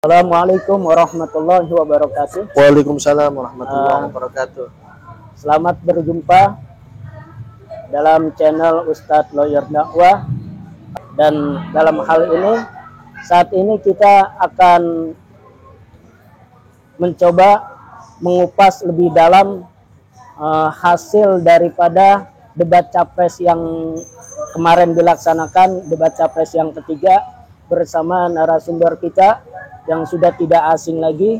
Assalamualaikum warahmatullahi wabarakatuh. Waalaikumsalam warahmatullahi wabarakatuh. Selamat berjumpa dalam channel Ustadz Lawyer Dakwah. Dan dalam hal ini, saat ini kita akan mencoba mengupas lebih dalam hasil daripada debat capres yang kemarin dilaksanakan, debat capres yang ketiga, bersama narasumber kita yang sudah tidak asing lagi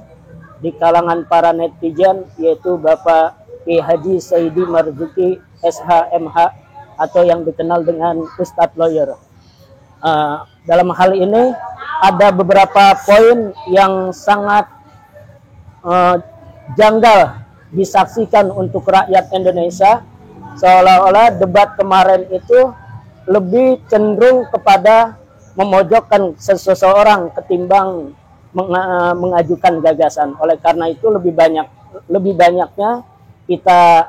di kalangan para netizen, yaitu Bapak Ki Haji Saidi Marzuki SHMH atau yang dikenal dengan Ustadz Lawyer. Dalam hal ini ada beberapa poin yang sangat janggal disaksikan untuk rakyat Indonesia, seolah-olah debat kemarin itu lebih cenderung kepada memojokkan seseorang ketimbang mengajukan gagasan. Oleh karena itu lebih banyaknya kita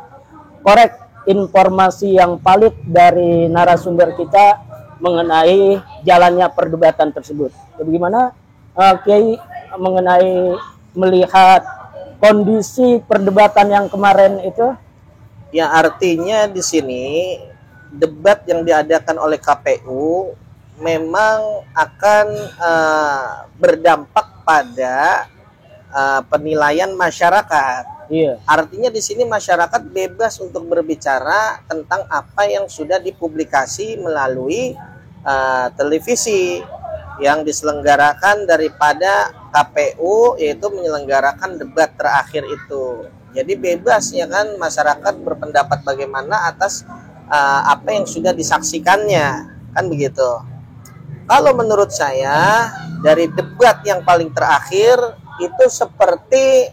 korek informasi yang valid dari narasumber kita mengenai jalannya perdebatan tersebut. Bagaimana Kiai mengenai melihat kondisi perdebatan yang kemarin itu? Ya, artinya di sini debat yang diadakan oleh KPU memang akan berdampak pada penilaian masyarakat. Iya. Artinya di sini masyarakat bebas untuk berbicara tentang apa yang sudah dipublikasi melalui televisi yang diselenggarakan daripada KPU, yaitu menyelenggarakan debat terakhir itu. Jadi bebas ya kan masyarakat berpendapat bagaimana atas apa yang sudah disaksikannya, kan begitu. Kalau menurut saya dari debat yang paling terakhir itu seperti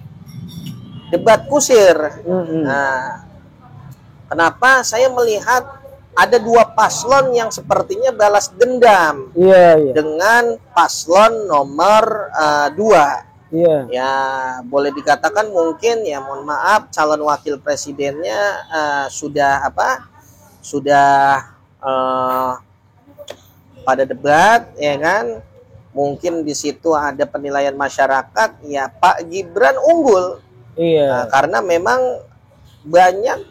debat kusir. Nah, kenapa saya melihat ada dua paslon yang sepertinya balas dendam dengan paslon nomor 2. Ya, boleh dikatakan mungkin ya, mohon maaf, calon wakil presidennya sudah pada debat, ya kan? Mungkin di situ ada penilaian masyarakat, ya Pak Gibran unggul. Karena memang banyak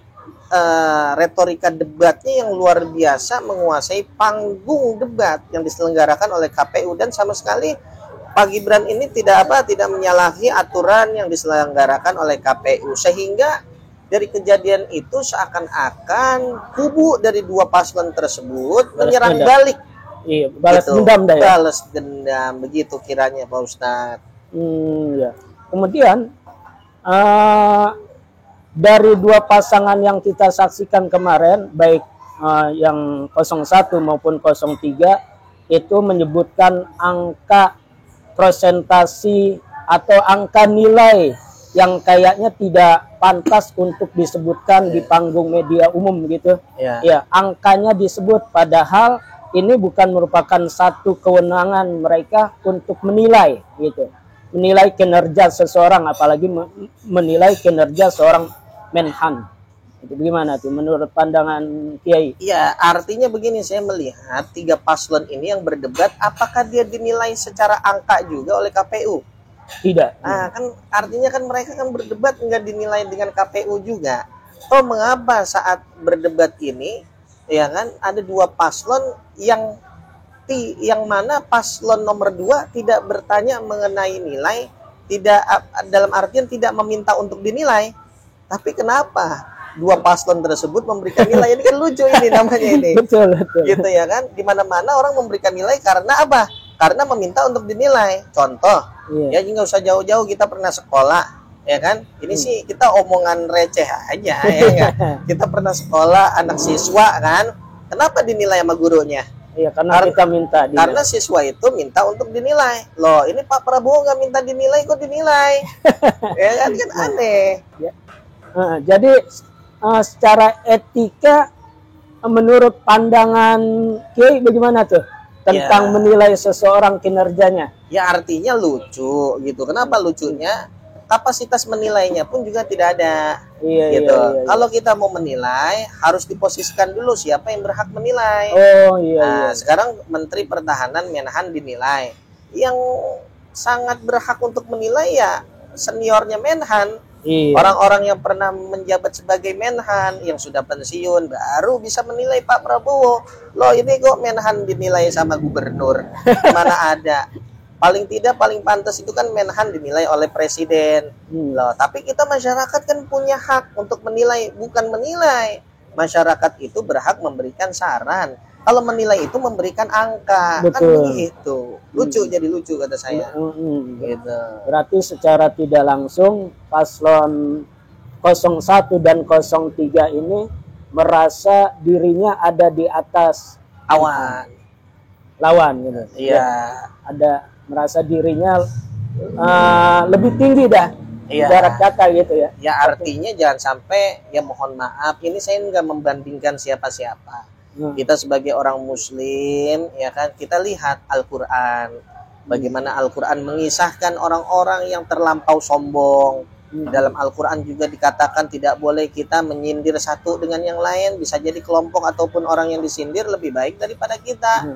retorika debatnya yang luar biasa menguasai panggung debat yang diselenggarakan oleh KPU, dan sama sekali Pak Gibran ini tidak menyalahi aturan yang diselenggarakan oleh KPU, sehingga dari kejadian itu seakan-akan kubu dari dua paslon tersebut menyerang balik. Balas dendam dah ya. Balas dendam, begitu kiranya Pak Ustadz. Ya. Kemudian dari dua pasangan yang kita saksikan kemarin, baik yang 01 maupun 03, itu menyebutkan angka presentasi atau angka nilai yang kayaknya tidak pantas untuk disebutkan di panggung media umum gitu. Ya, angkanya disebut, padahal ini bukan merupakan satu kewenangan mereka untuk menilai gitu. Menilai kinerja seseorang, apalagi menilai kinerja seorang Menhan. Itu gimana tuh menurut pandangan Kiai? Ya, artinya begini, saya melihat tiga paslon ini yang berdebat, apakah dia dinilai secara angka juga oleh KPU? Tidak. Nah, kan artinya kan mereka kan berdebat nggak dinilai dengan KPU juga. Oh, mengapa saat berdebat ini, ya kan, ada dua paslon yang mana paslon nomor 2 tidak bertanya mengenai nilai, tidak dalam artian tidak meminta untuk dinilai. Tapi kenapa dua paslon tersebut memberikan nilai? Ini kan lucu ini namanya ini. Betul. Gitu ya kan? Di mana-mana orang memberikan nilai karena apa? Karena meminta untuk dinilai. Contoh, ya nggak usah jauh-jauh, kita pernah sekolah, ya kan? Ini sih kita omongan receh aja, ya kan? Kita pernah sekolah, anak siswa kan? Kenapa dinilai sama gurunya? Iya, karena kita minta dinilai. Karena siswa itu minta untuk dinilai. Loh, ini Pak Prabowo nggak minta dinilai, kok dinilai? Ya kan aneh. Ya. Jadi secara etika, menurut pandangan Kiai bagaimana tuh tentang menilai seseorang kinerjanya? Ya, artinya lucu gitu. Kenapa lucunya? Kapasitas menilainya pun juga tidak ada. Gitu. Kalau kita mau menilai, harus diposisikan dulu siapa yang berhak menilai. Sekarang Menteri Pertahanan Menhan dinilai. Yang sangat berhak untuk menilai ya seniornya Menhan. Iya. Orang-orang yang pernah menjabat sebagai Menhan, yang sudah pensiun, baru bisa menilai Pak Prabowo. Loh ini kok Menhan dinilai sama gubernur? Mana ada? Paling tidak, paling pantas itu kan Menhan dinilai oleh presiden. Loh, tapi kita masyarakat kan punya hak untuk menilai, bukan menilai. Masyarakat itu berhak memberikan saran. Kalau menilai itu memberikan angka. Betul. Kan begitu. Lucu, jadi lucu kata saya. Gitu. Berarti secara tidak langsung paslon 01 dan 03 ini merasa dirinya ada di atas lawan gitu. Iya. Ada merasa dirinya lebih tinggi dah. Iya. Jarak kata gitu ya. Ya artinya jangan sampai, ya mohon maaf, ini saya nggak membandingkan siapa-siapa. Kita sebagai orang muslim, ya kan, kita lihat Al-Quran. Bagaimana Al-Quran mengisahkan orang-orang yang terlampau sombong. Dalam Al-Quran juga dikatakan tidak boleh kita menyindir satu dengan yang lain. Bisa jadi kelompok ataupun orang yang disindir lebih baik daripada kita.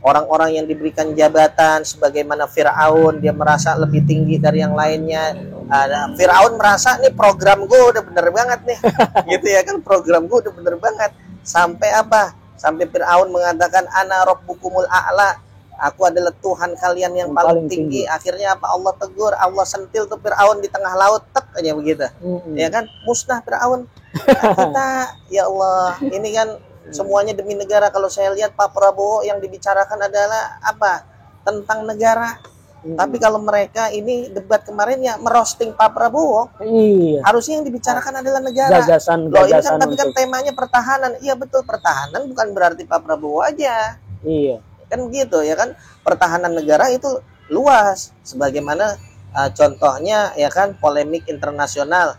Orang-orang yang diberikan jabatan sebagaimana Fir'aun, dia merasa lebih tinggi dari yang lainnya. Fir'aun merasa nih program gue udah bener banget nih. Gitu ya kan, program gue udah bener banget. Sampai apa? Sampai Fir'aun mengatakan ana rabbukumul a'la. Aku adalah Tuhan kalian yang paling tinggi. Akhirnya apa? Allah tegur, Allah sentil tuh Fir'aun di tengah laut, tek aja begitu. Ya kan? Musnah Fir'aun. Kita, ya Allah, ini kan semuanya demi negara. Kalau saya lihat Pak Prabowo yang dibicarakan adalah apa? Tentang negara. Tapi kalau mereka ini debat kemarin ya merosting Pak Prabowo, harusnya yang dibicarakan adalah negara. Loh ini kan tapi kan temanya pertahanan. Iya betul, pertahanan bukan berarti Pak Prabowo aja. Iya. Kan gitu ya kan, pertahanan negara itu luas. Sebagaimana contohnya ya kan polemik internasional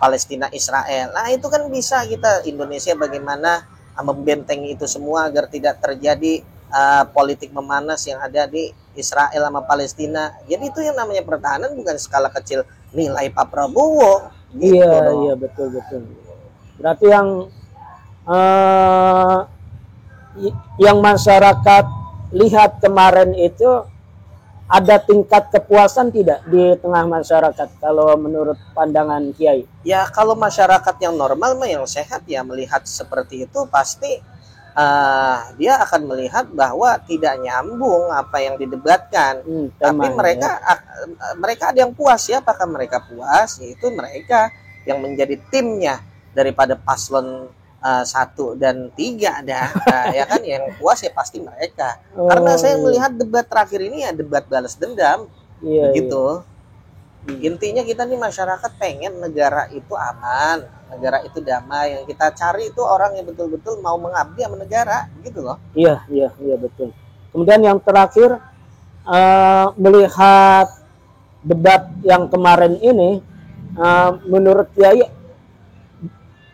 Palestina Israel. Nah itu kan bisa kita Indonesia bagaimana membentengi itu semua agar tidak terjadi politik memanas yang ada di Israel sama Palestina. Jadi itu yang namanya pertahanan, bukan skala kecil nilai Pak Prabowo. Gitu. Iya betul. Berarti yang masyarakat lihat kemarin itu ada tingkat kepuasan tidak di tengah masyarakat kalau menurut pandangan Kiai? Ya kalau masyarakat yang normal yang sehat ya melihat seperti itu pasti dia akan melihat bahwa tidak nyambung apa yang didebatkan. Tapi mereka ada yang puas. Ya, apakah mereka puas? Yaitu mereka yang menjadi timnya daripada paslon 1 dan 3 dah. Ya kan, yang puas ya pasti mereka. Karena saya melihat debat terakhir ini ya debat balas dendam. Gitu. Intinya kita nih masyarakat pengen negara itu aman, negara itu damai. Yang kita cari itu orang yang betul-betul mau mengabdi sama negara, gitu loh. Iya betul. Kemudian yang terakhir, melihat debat yang kemarin ini, menurut Kiai,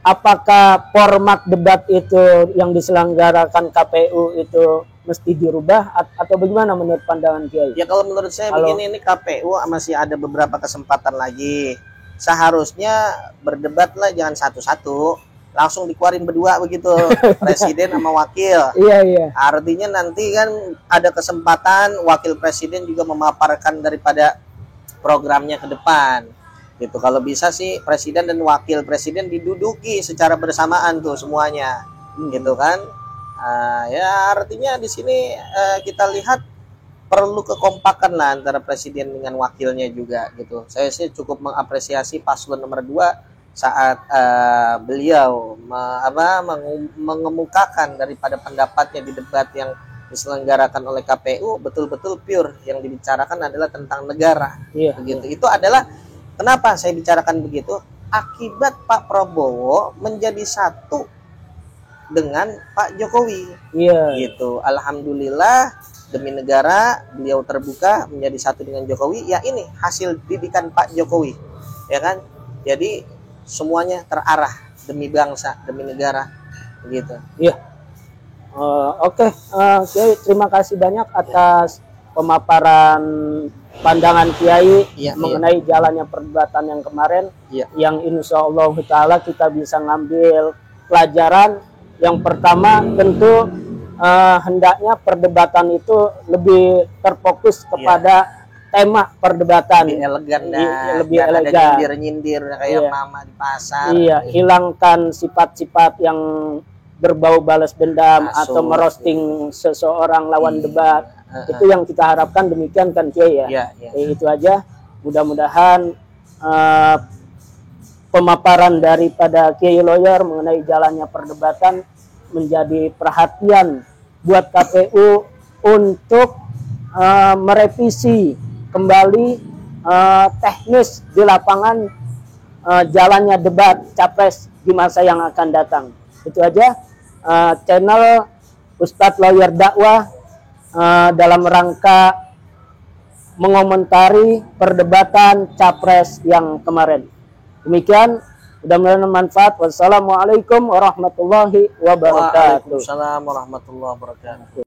apakah format debat itu yang diselenggarakan KPU itu mesti dirubah atau bagaimana menurut pandangan Kiai? Ya kalau menurut saya begini, ini KPU masih ada beberapa kesempatan lagi. Seharusnya berdebatlah jangan satu-satu, langsung dikeluarin berdua begitu, presiden sama wakil. Iya. Artinya nanti kan ada kesempatan wakil presiden juga memaparkan daripada programnya ke depan. Gitu. Kalau bisa sih presiden dan wakil presiden diduduki secara bersamaan tuh semuanya. Gitu kan? Ya artinya di sini kita lihat perlu kekompakan lah antara presiden dengan wakilnya juga gitu. Saya sih cukup mengapresiasi paslon nomor 2 saat beliau mengemukakan daripada pendapatnya di debat yang diselenggarakan oleh KPU betul-betul pure, yang dibicarakan adalah tentang negara. Begitu. Itu adalah kenapa saya bicarakan begitu, akibat Pak Prabowo menjadi satu dengan Pak Jokowi. Gitu. Alhamdulillah demi negara beliau terbuka menjadi satu dengan Jokowi. Ya ini hasil didikan Pak Jokowi. Ya kan? Jadi semuanya terarah demi bangsa, demi negara. Begitu. Iya. Oke. Kiai, terima kasih banyak atas pemaparan pandangan Kiai mengenai jalannya perdebatan yang kemarin. Yang insya Allah Ta'ala kita bisa ngambil pelajaran. Yang pertama tentu hendaknya perdebatan itu lebih terfokus kepada tema perdebatan lebih elegan dan lebih ada elegan, nyindir-nyindir kayak mama di pasar. Iya, hilangkan sifat-sifat yang berbau balas dendam atau merosting seseorang lawan debat. Itu yang kita harapkan, demikian kan Kiai ya. Itu aja. Mudah-mudahan pemaparan daripada Kiai Lawyer mengenai jalannya perdebatan menjadi perhatian buat KPU untuk merevisi kembali teknis di lapangan jalannya debat capres di masa yang akan datang. Itu aja. Channel Ustadz Lawyer Dakwah dalam rangka mengomentari perdebatan capres yang kemarin. Demikian, mudah-mudahan bermanfaat. Wassalamualaikum warahmatullahi wabarakatuh. Waalaikumsalam warahmatullahi wabarakatuh.